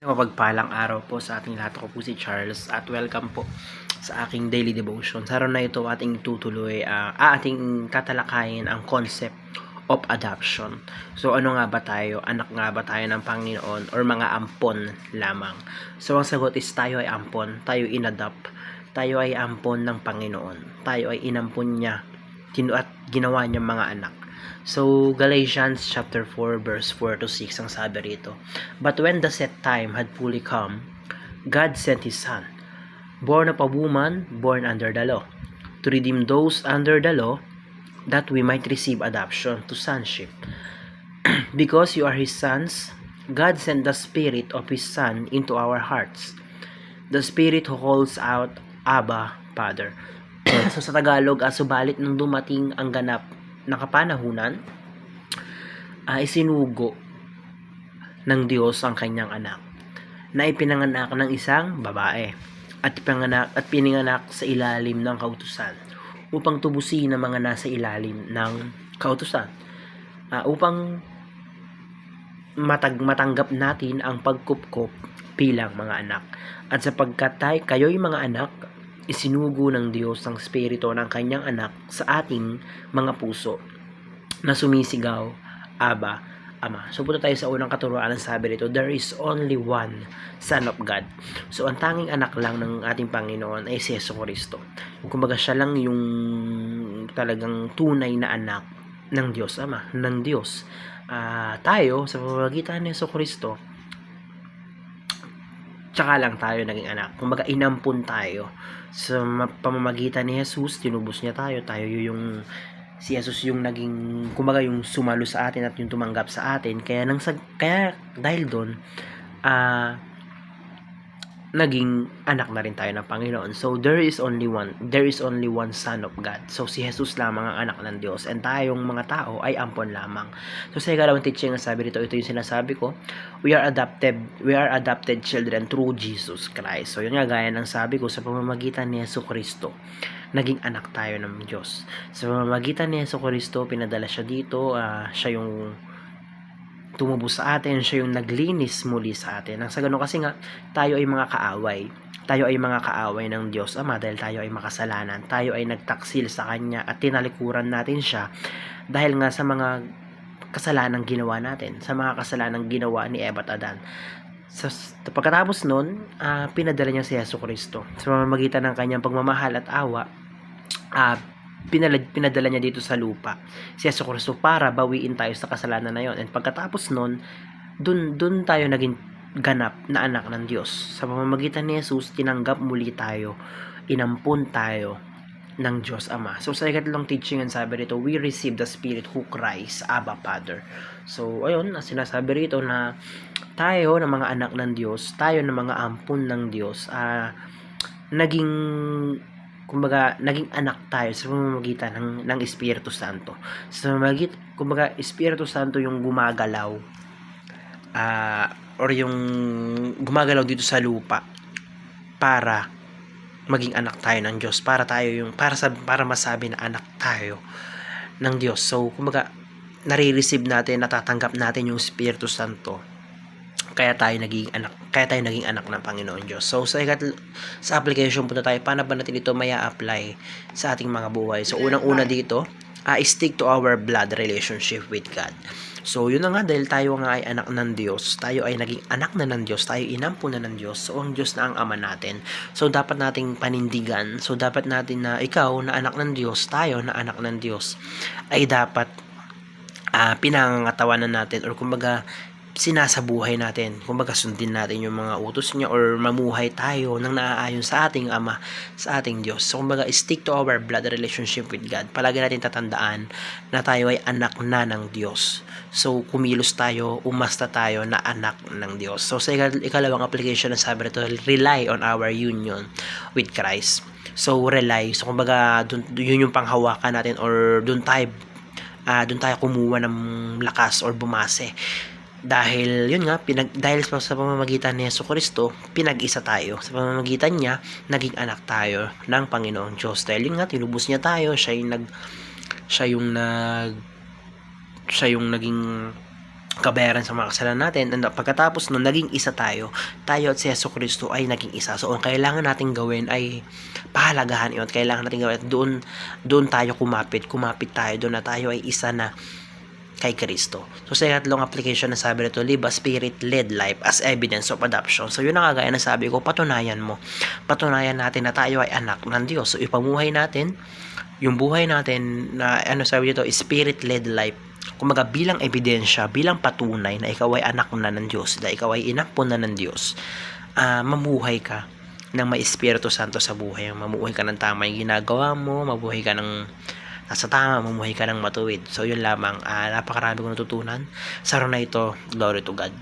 Mapagpalang araw po sa ating lahat. Ako po si Charles at welcome po sa aking daily devotion. Sa araw na ito ating tutuloy, ating tatalakayin ang concept of adoption. So ano nga ba tayo? Anak nga ba tayo ng Panginoon or mga ampon lamang? So ang sagot is tayo ay ampon, tayo inadopt, tayo ay ampon ng Panginoon, tayo ay inampon niya at ginawa niya mga anak. So, Galatians chapter 4 verse 4 to 6 ang sabi rito. But when the set time had fully come, God sent His Son, born of a woman, born under the law, to redeem those under the law, that we might receive adoption to sonship. Because you are His sons, God sent the Spirit of His Son into our hearts, the Spirit who calls out, Abba, Father. So sa Tagalog, subalit nung dumating ang ganap na kapanahunan, isinugo ng Diyos ang kanyang anak na ipinanganak ng isang babae at pininganak sa ilalim ng kautusan upang tubusin ang mga nasa ilalim ng kautusan, upang matanggap natin ang pagkupkop bilang mga anak. At sapagkat kayo'y mga anak, isinugo ng Diyos ang spirito ng kanyang anak sa ating mga puso na sumisigaw, Aba, Ama. So punta tayo sa unang katuruan ng sabi rito, there is only one Son of God. So ang tanging anak lang ng ating Panginoon ay si Jesucristo. Kumbaga siya lang yung talagang tunay na anak ng Diyos Ama, ng Diyos. Tayo sa pamamagitan ni Jesucristo, tsaka lang tayo naging anak. Kumbaga inampun tayo sa pamamagitan ni Jesus, tinubos niya tayo yung si Jesus yung naging, kumbaga yung sumalo sa atin at yung tumanggap sa atin. Kaya dahil doon, naging anak na rin tayo ng Panginoon. So there is only one Son of God. So si Jesus lamang ang anak ng Diyos, and tayong mga tao ay ampon lamang. So sa ikalawang teaching ang sabi dito, ito yung sinasabi ko, we are adopted children through Jesus Christ. So yun nga, gaya ng sabi ko, sa pamamagitan ni Jesucristo, naging anak tayo ng Diyos. Sa pamamagitan ni Jesucristo, pinadala siya dito, siya yung tumubos sa atin, siya yung naglinis muli sa atin. Nang sa ganun kasi nga, tayo ay mga kaaway. Tayo ay mga kaaway ng Diyos Ama dahil tayo ay makasalanan. Tayo ay nagtaksil sa Kanya at tinalikuran natin siya dahil nga sa mga kasalanang ginawa natin, sa mga kasalanang ginawa ni Eva at Adan. Pagkatapos nun, pinadala niya si Jesucristo. Sa pamamagitan ng Kanyang pagmamahal at awa, pinadala niya dito sa lupa si Jesucristo para bawiin tayo sa kasalanan na yon. And pagkatapos nun, dun tayo naging ganap na anak ng Diyos. Sa pamamagitan ni Jesus, tinanggap muli tayo, inampun tayo ng Diyos Ama. So sa ikatlong teaching ang sabi rito, we receive the Spirit who cries, Abba, Father. So ayun, sinasabi rito na tayo na mga anak ng Diyos, tayo na mga ampun ng Diyos, naging anak tayo sa pamamagitan ng Espiritu Santo. Kumbaga, Espiritu Santo yung gumagalaw, or yung gumagalaw dito sa lupa para maging anak tayo ng Diyos, para masabi na anak tayo ng Diyos. So, kumbaga, nare-receive natin, natatanggap natin yung Espiritu Santo. Kaya tayo naging anak ng Panginoon Diyos. So sa application punta tayo, paano ba natin ito maya apply sa ating mga buhay? So unang-una dito, stick to our blood relationship with God. So yun na nga, dahil tayo nga ay anak ng Diyos, tayo ay naging anak na ng Diyos, tayo inampun na ng Diyos, so ang Diyos na ang Ama natin. So dapat nating panindigan, so dapat natin na ikaw na anak ng Diyos, tayo na anak ng Diyos, ay dapat pinangangatawanan natin, or kumbaga sinasabuhay natin, kumbaga sundin natin yung mga utos niya, or mamuhay tayo nang naaayon sa ating Ama, sa ating Diyos. So kumbaga, stick to our blood relationship with God. Palagi natin tatandaan na tayo ay anak na ng Diyos. So kumilos tayo, umasta tayo na anak ng Diyos. So sa ikalawang application na sabi nito, rely on our union with Christ. So rely, so kumbaga yun yung panghawakan natin, or doon tayo kumuha ng lakas or bumase. Dahil yun nga, dahil sa pamamagitan ni Jesucristo, pinag-isa tayo. Sa pamamagitan niya, naging anak tayo ng Panginoong Diyos. Dahil yun nga, tinubos niya tayo, siya yung naging kabayaran sa mga kasalanan natin, and pagkatapos nun, naging isa tayo at si Yesu Cristo ay naging isa. So, ang kailangan natin gawin ay pahalagahan yun. Kailangan natin gawin at doon tayo kumapit tayo, doon na tayo ay isa na kay Kristo. So, sa ikatlong application na sabi nito, live a spirit-led life as evidence of adoption. So, yun ang kagaya na sabi ko, patunayan natin na tayo ay anak ng Diyos. So, ipamuhay natin yung buhay natin na, sabi dito, spirit-led life. Kumaga, bilang ebidensya, bilang patunay na ikaw ay anak na ng Diyos, na ikaw ay inapo na ng Diyos, mamuhay ka ng may Espiritu Santo sa buhay. Mamuhay ka ng tama yung ginagawa mo, mabuhay ka ng nasa tama, mamuhay ka ng matuwid. So, yun lamang. Napakarami kong natutunan sa araw na ito. Glory to God.